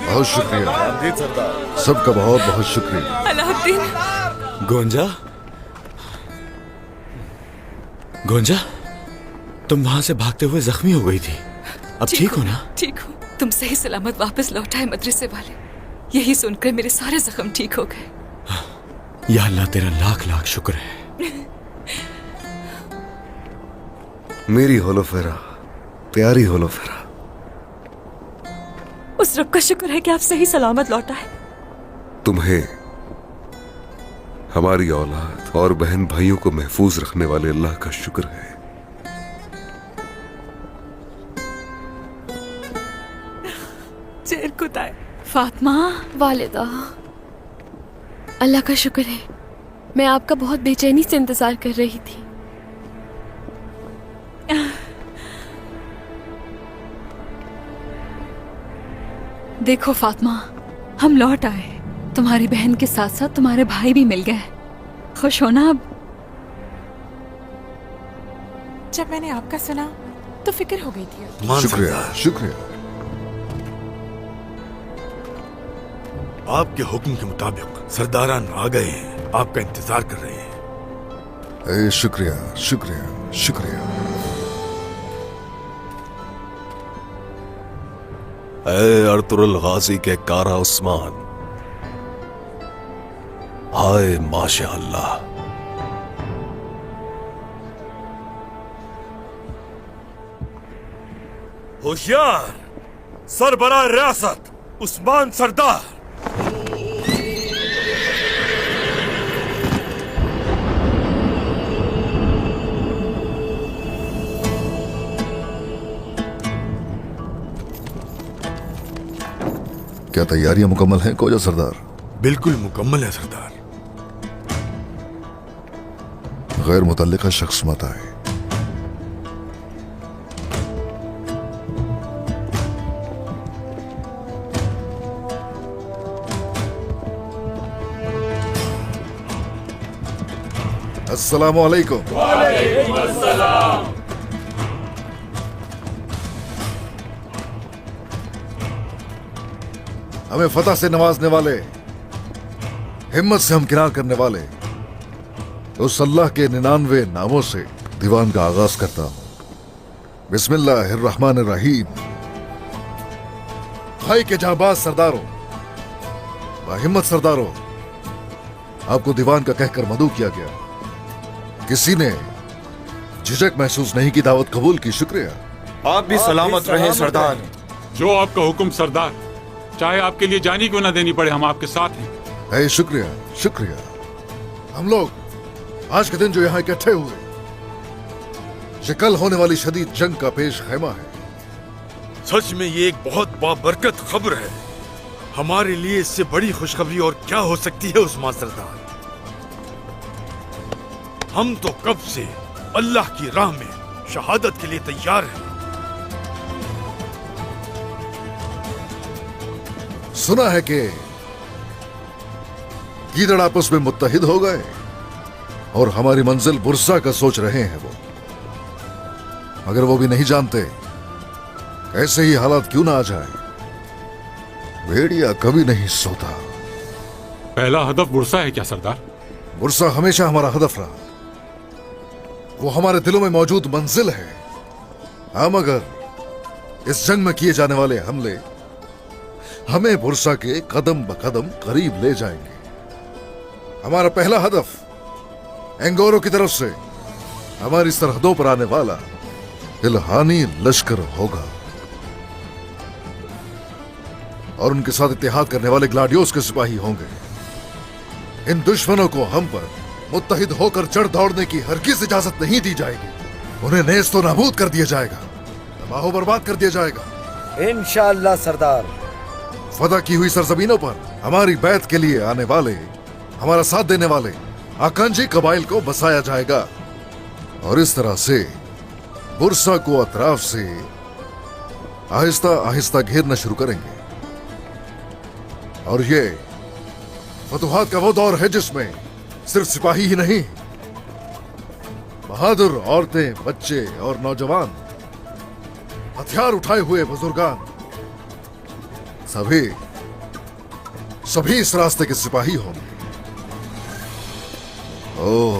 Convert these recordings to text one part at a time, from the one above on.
बहुत शुक्रिया सबका, बहुत बहुत शुक्रिया। अलाउद्दीन। गोंजा, गोंजा, तुम वहां से भागते हुए जख्मी हो गई थी, अब ठीक हो ना? ठीक हूँ। तुम सही सलामत वापस लौट आए मदरसे वाले। यही सुनकर मेरे सारे जख्म ठीक हो गए। या अल्लाह, तेरा लाख लाख शुक्र है। मेरी होलोफेरा, प्यारी होलोफेरा, उस रब का शुक्र है कि आप सही सलामत लौट आए। तुम्हें, हमारी औलाद और बहन भाइयों को महफूज रखने वाले अल्लाह का शुक्र है। चेर कुताए फातिमा। वालिदा, अल्लाह का शुक्र है, मैं आपका बहुत बेचैनी से इंतजार कर रही थी। देखो फातिमा, हम लौट आए। तुम्हारी बहन के साथ साथ तुम्हारे भाई भी मिल गए। खुश हो ना अब? जब मैंने आपका सुना तो फिक्र हो गई थी। शुक्रिया शुक्रिया। आपके हुक्म के मुताबिक सरदारान आ गए हैं, आपका इंतजार कर रहे हैं। शुक्रिया शुक्रिया शुक्रिया। ए अर्तुरुल गाजी के कारा उस्मान, हाय माशाअल्लाह। होशियार सरबराह रियासत उस्मान सरदार। क्या तैयारियां मुकम्मल हैं कोजा सरदार? बिल्कुल मुकम्मल है सरदार। गैर मुतल्लिका शख्स मत आए। अस्सलामु अलैकुम। वालेकुम अस्सलाम। हमें फतह से नवाजने वाले, हिम्मत से हमकिनार करने वाले उस अल्लाह के 99 नामों से दीवान का आगाज करता हूं। बिस्मिल्लाहिर्रहमानिर्रहीम। भाई के जांबाज सरदारों, बाहिम्मत सरदारों, आपको दीवान का कहकर मदऊ किया गया। किसी ने झिझक महसूस नहीं की, दावत कबूल की। शुक्रिया। आप भी सलामत रहें सरदार। जो आपका हुक्म सरदार, चाहे आपके लिए जानी क्यों ना देनी पड़े, हम आपके साथ हैं। शुक्रिया शुक्रिया। हम लोग आज के दिन जो यहाँ इकट्ठे हुए, ये कल होने वाली शदीद जंग का पेश खैमा है। सच में ये एक बहुत बाबरकत खबर है। हमारे लिए इससे बड़ी खुशखबरी और क्या हो सकती है उस्मान सरदार। हम तो कब से अल्लाह की राह में शहादत के लिए तैयार हैं। सुना है कि गीदड़ आपस में मुत्तहिद हो गए और हमारी मंजिल बुरसा का सोच रहे हैं वो, मगर वो भी नहीं जानते ऐसे ही हालात क्यों ना आ जाए। भेड़िया कभी नहीं सोता। पहला हदफ बुरसा है क्या सरदार? बुरसा हमेशा हमारा हदफ रहा, वो हमारे दिलों में मौजूद मंजिल है। हम अगर इस जंग में किए जाने वाले हमले हमें बुरसा के कदम ब कदम करीब ले जाएंगे। हमारा पहला हदफ एंगोरो की तरफ से हमारी सरहदों पर आने वाला इल्हानी लश्कर होगा और उनके साथ इत्तेहाद करने वाले ग्लाडियोस के सिपाही होंगे। इन दुश्मनों को हम पर मुत्तहिद होकर चढ़ दौड़ने की हरगिज़ इजाजत नहीं दी जाएगी। उन्हें नेस्तो नाबूद कर दिया जाएगा, तबाह बर्बाद कर दिया जाएगा। इंशाअल्लाह सरदार। फतह की हुई सरजमीनों पर हमारी बैत के लिए आने वाले, हमारा साथ देने वाले आकांक्षी कबाइल को बसाया जाएगा और इस तरह से बुरसा को अतराफ से आहिस्ता आहिस्ता घेरना शुरू करेंगे। और ये फतुहात का वो दौर है जिसमें सिर्फ सिपाही ही नहीं, बहादुर औरतें, बच्चे और नौजवान हथियार उठाए हुए बुजुर्गान सभी सभी इस रास्ते के सिपाही होंगे। ओह,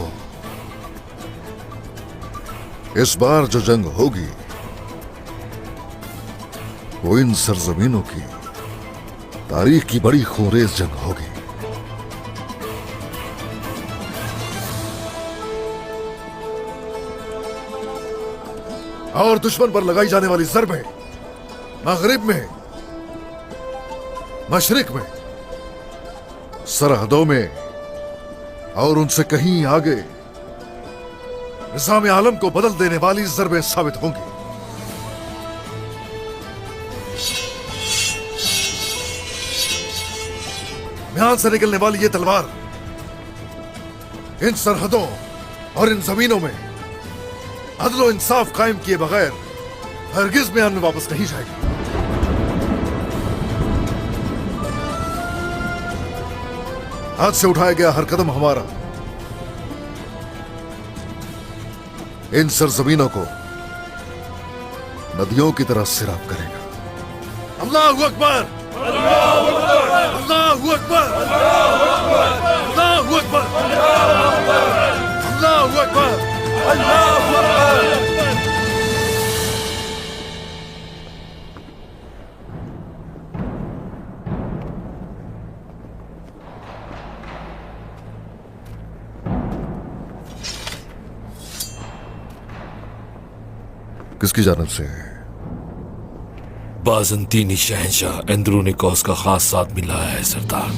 इस बार जो जंग होगी वो इन सरजमीनों की तारीख की बड़ी खूंरेज जंग होगी। और दुश्मन पर लगाई जाने वाली ज़रबें मगरिब में, मशरिक में, सरहदों में और उनसे कहीं आगे निज़ाम आलम को बदल देने वाली ज़रबें साबित होंगी। म्यान से निकलने वाली ये तलवार इन सरहदों और इन जमीनों में अदलो इंसाफ कायम किए बगैर हरगिज म्यान में वापस नहीं जाएगी। हाथ से उठाया गया हर कदम हमारा इन सरजमीनों को नदियों की तरह सिराब करेगा। अल्लाहु अकबर, अल्लाहु अकबर, अल्लाहु अकबर, अल्लाहु अकबर, अल्लाहु अकबर, अल्लाहु अकबर। किसकी जानब से है? बाजंतीनी शहंशाह एंद्रोनिकोस का खास साथ मिला है सरदार।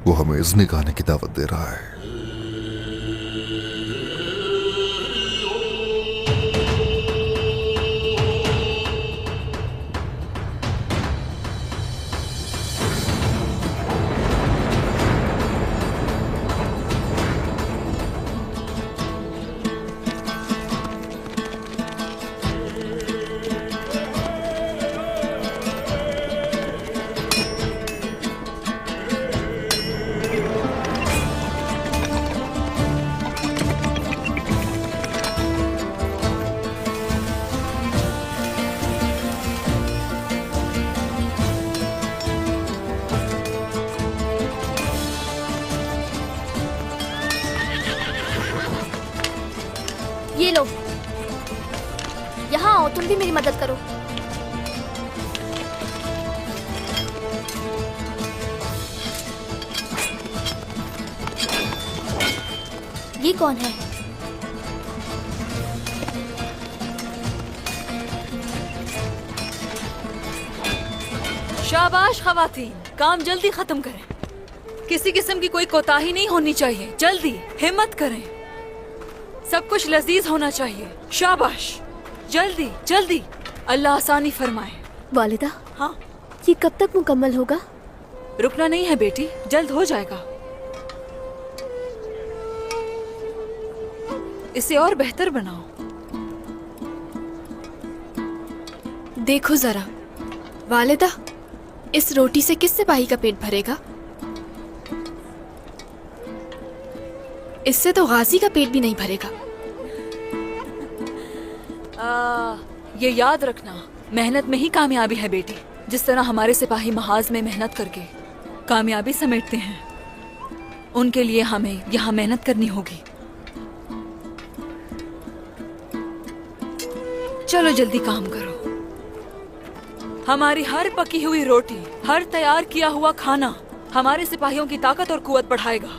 वो हमें इज़्न गाने की दावत दे रहा है। ये लो, यहाँ आओ, तुम भी मेरी मदद करो। ये कौन है? शाबाश खवातीन, काम जल्दी खत्म करें। किसी किस्म की कोई कोताही नहीं होनी चाहिए। जल्दी हिम्मत करें, सब कुछ लजीज होना चाहिए। शाबाश, जल्दी जल्दी, अल्लाह आसानी फरमाए। वालिदा, हाँ, ये कब तक मुकम्मल होगा? रुकना नहीं है बेटी, जल्द हो जाएगा। इसे और बेहतर बनाओ। देखो जरा वालिदा, इस रोटी से किस सिपाही का पेट भरेगा? इससे तो गाजी का पेट भी नहीं भरेगा। ये याद रखना, मेहनत में ही कामयाबी है बेटी। जिस तरह हमारे सिपाही महाज में मेहनत करके कामयाबी समेटते हैं, उनके लिए हमें यहाँ मेहनत करनी होगी। चलो जल्दी काम करो। हमारी हर पकी हुई रोटी, हर तैयार किया हुआ खाना हमारे सिपाहियों की ताकत और कुव्वत बढ़ाएगा।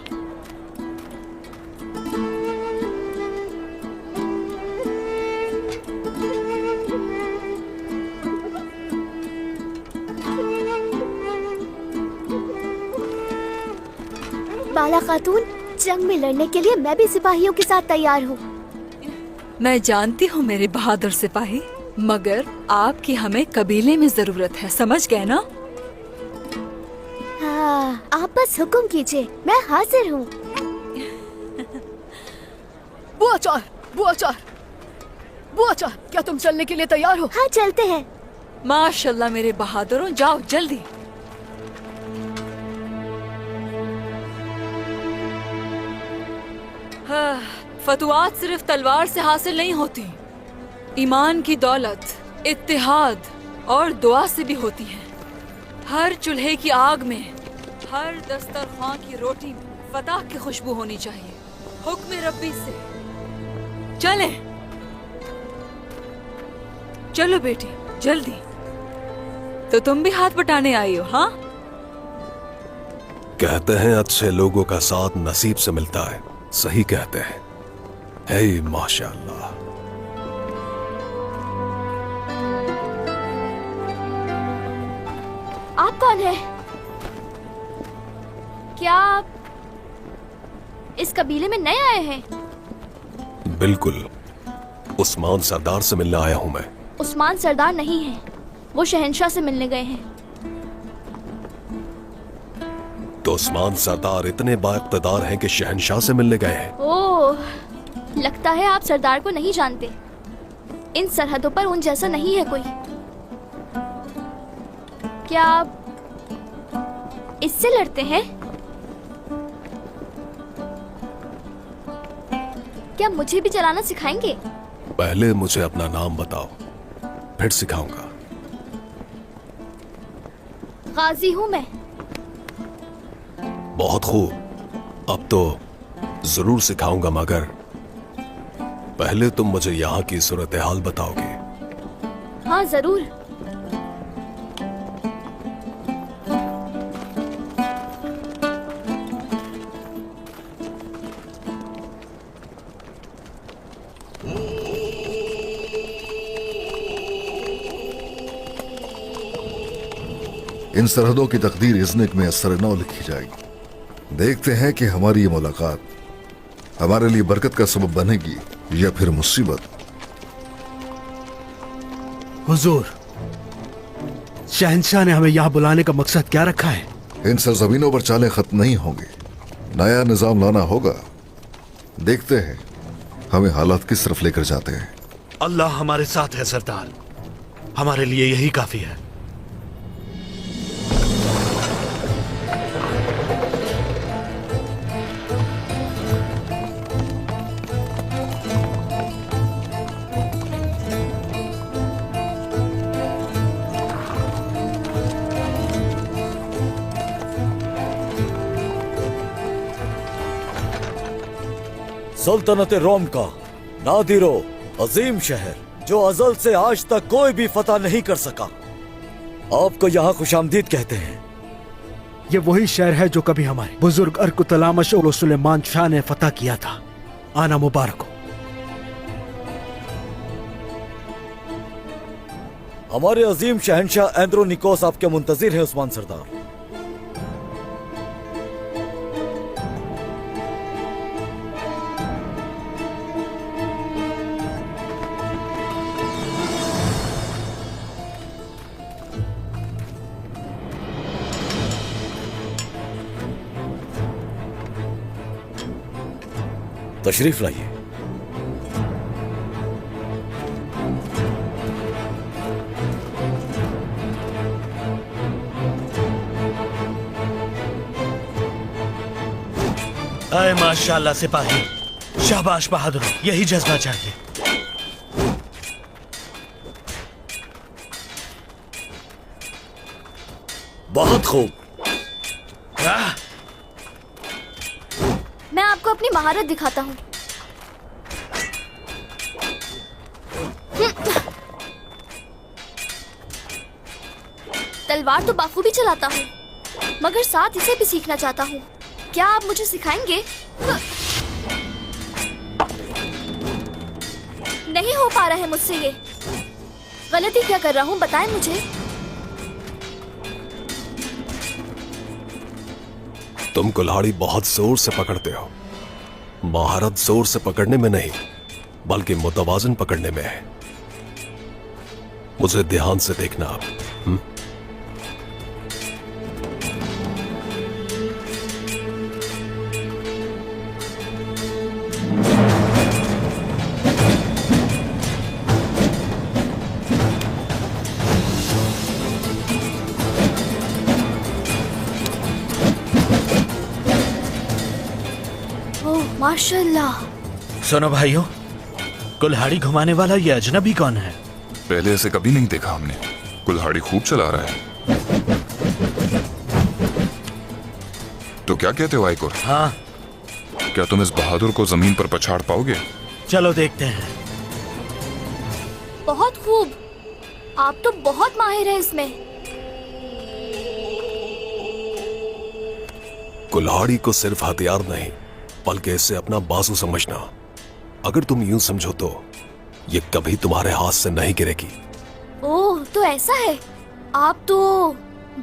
बाला खातून, जंग में लड़ने के लिए मैं भी सिपाहियों के साथ तैयार हूँ। मैं जानती हूँ मेरे बहादुर सिपाही, मगर आपकी हमें कबीले में जरूरत है, समझ गए ना? हाँ, आप बस हुक्म कीजिए, मैं हाजिर हूँ। बुआ चार, बुआ चार, बुआ चार, क्या तुम चलने के लिए तैयार हो? हाँ चलते हैं। माशाल्लाह मेरे बहादुरों, जाओ जल्दी। हाँ, फतवात सिर्फ तलवार से हासिल नहीं होती, ईमान की दौलत, इत्तेहाद और दुआ से भी होती है। हर चूल्हे की आग में, हर दस्तरखान की रोटी में फतह की खुशबू होनी चाहिए, हुक्म रब्बी से। चले, चलो बेटी जल्दी। तो तुम भी हाथ बटाने आई हो? हाँ, कहते हैं अच्छे लोगों का साथ नसीब से मिलता है। सही कहते हैं। हे माशाअल्लाह। आप कौन है? क्या आप इस कबीले में नए आए हैं? बिल्कुल, उस्मान सरदार से मिलने आया हूं मैं। उस्मान सरदार नहीं है, वो शहंशाह से मिलने गए हैं। तो उस्मान सरदार इतने बाइक़्तिदार हैं कि शहंशाह से मिलने गए हैं। ओह, लगता है आप सरदार को नहीं जानते। इन सरहदों पर उन जैसा नहीं है कोई। क्या आप इससे लड़ते हैं? क्या मुझे भी चलाना सिखाएंगे? पहले मुझे अपना नाम बताओ, फिर सिखाऊंगा। गाजी हूँ मैं। बहुत खूब, अब तो जरूर सिखाऊंगा, मगर पहले तुम मुझे यहाँ की सूरत हाल बताओगे। हाँ जरूर। इन सरहदों की तकदीर इज़्निक में असर नौ लिखी जाएगी। देखते हैं कि हमारी ये मुलाकात हमारे लिए बरकत का सबब बनेगी या फिर मुसीबत। हुजूर, शहंशाह ने हमें यहाँ बुलाने का मकसद क्या रखा है? इन सरजमीनों पर चालें खत्म नहीं होंगी, नया निजाम लाना होगा। देखते हैं हमें हालात किस तरफ लेकर जाते हैं। अल्लाह हमारे साथ है सरदार, हमारे लिए यही काफी है। सल्तनत रोम का नादिरो अजीम शहर, जो अजल से आज तक कोई भी फतह नहीं कर सका, आपको यहाँ खुशामदीद कहते हैं। ये वही शहर है जो कभी हमारे बुजुर्ग अर्कुतलामश और सुलेमान शाह ने फतह किया था। आना मुबारक हो। हमारे अजीम शहंशाह एंद्रोनिकोस आपके मुंतजिर हैं उस्मान सरदार। तशरीफ लाइए। अरे माशाल्लाह सिपाही, शाबाश बहादुर, यही जज्बा चाहिए। बहुत खूब। मैं आपको अपनी महारत दिखाता हूँ। तलवार तो बाखूबी चलाता हूँ, मगर साथ इसे भी सीखना चाहता हूँ। क्या आप मुझे सिखाएंगे? नहीं हो पा रहा है मुझसे ये। गलती क्या कर रहा हूँ, बताएं मुझे। तुम कुल्हाड़ी बहुत जोर से पकड़ते हो। महारत जोर से पकड़ने में नहीं, बल्कि मुतवाजन पकड़ने में है। मुझे ध्यान से देखना आप। ओह माशाल्लाह। सुनो भाइयों, कुल्हाड़ी घुमाने वाला ये अजनबी कौन है? पहले ऐसे कभी नहीं देखा हमने। कुल्हाड़ी खूब चला रहा है। तो क्या कहते हो आइकोर? हाँ, क्या तुम इस बहादुर को जमीन पर पछाड़ पाओगे? चलो देखते हैं। बहुत खूब, आप तो बहुत माहिर हैं इसमें। कुल्हाड़ी को सिर्फ हथियार नहीं, बल्कि इससे अपना बाजू समझना। अगर तुम यूं समझो तो ये कभी तुम्हारे हाथ से नहीं गिरेगी। ओह, तो ऐसा है। आप तो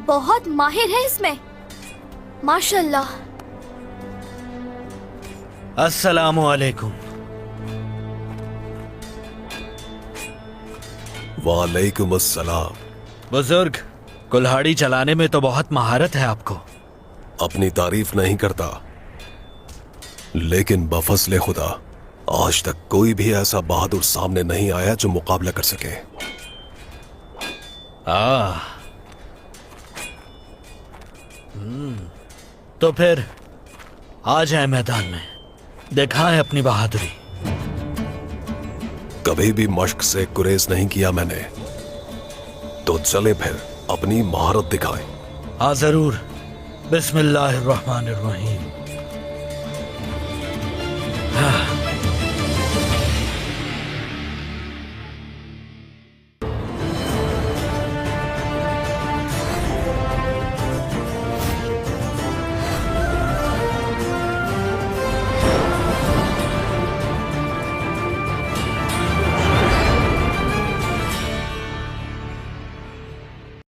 बहुत माहिर हैं इसमें, माशाल्लाह। अस्सलामु अलैकुम। वालेकुम अस्सलाम। बुजुर्ग, कुल्हाड़ी चलाने में तो बहुत महारत है आपको। अपनी तारीफ नहीं करता, लेकिन बफज़ले खुदा आज तक कोई भी ऐसा बहादुर सामने नहीं आया जो मुकाबला कर सके। तो फिर आ जाए मैदान में, दिखाएं अपनी बहादुरी। कभी भी मश्क से गुरेज नहीं किया मैंने, तो चले फिर अपनी महारत दिखाएं। हाँ जरूर। बिस्मिल्लाहिर्रहमानिर्रहीम।